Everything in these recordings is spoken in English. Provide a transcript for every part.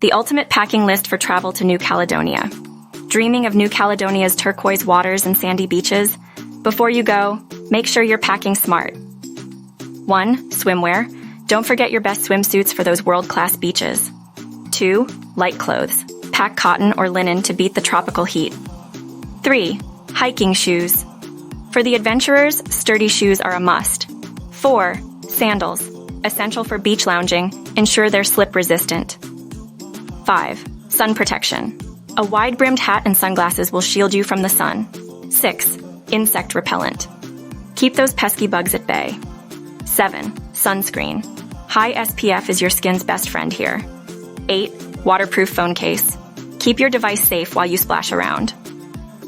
the ultimate packing list for travel to New Caledonia. Dreaming of New Caledonia's turquoise waters and sandy beaches? Before you go, make sure you're packing smart. 1. Swimwear. Don't forget your best swimsuits for those world-class beaches. 2. Light clothes. Pack cotton or linen to beat the tropical heat. 3. Hiking shoes. For the adventurers, sturdy shoes are a must. 4. Sandals. Essential for beach lounging, ensure they're slip-resistant. 5. Sun protection. A wide-brimmed hat and sunglasses will shield you from the sun. 6. Insect repellent. Keep those pesky bugs at bay. 7. Sunscreen. High SPF is your skin's best friend here. 8. Waterproof phone case. Keep your device safe while you splash around.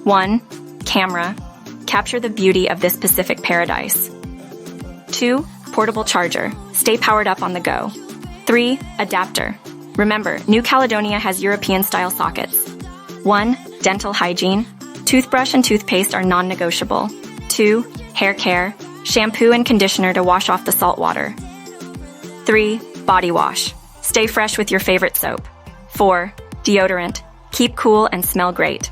1. Camera. Capture the beauty of this Pacific paradise. 2. Portable charger. Stay powered up on the go. 3. Adapter. Remember, New Caledonia has European-style sockets. 1. Dental hygiene. Toothbrush and toothpaste are non-negotiable. 2. Hair care. Shampoo and conditioner to wash off the salt water. 3. Body wash. Stay fresh with your favorite soap. 4. Deodorant. Keep cool and smell great.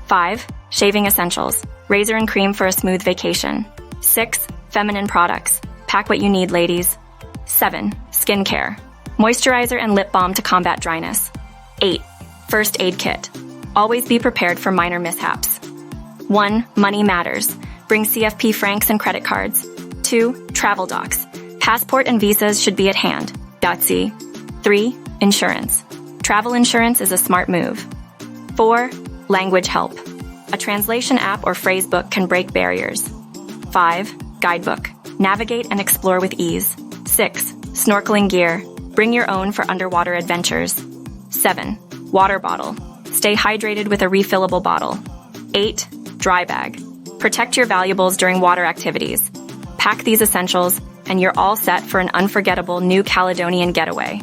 5. Shaving essentials. Razor and cream for a smooth vacation. 6. Feminine products. Pack what you need, ladies. 7. Skincare. Moisturizer and lip balm to combat dryness. 8. First aid kit. Always be prepared for minor mishaps. 1. Money matters. Bring CFP francs and credit cards. 2. Travel docs. Passport and visas should be at hand. .c. 3. Insurance. Travel insurance is a smart move. 4. Language help. A translation app or phrase book can break barriers. 5. Guidebook. Navigate and explore with ease. 6. Snorkeling gear. Bring your own for underwater adventures. 7. Water bottle. Stay hydrated with a refillable bottle. 8. Dry bag. Protect your valuables during water activities. Pack these essentials, and you're all set for an unforgettable New Caledonian getaway.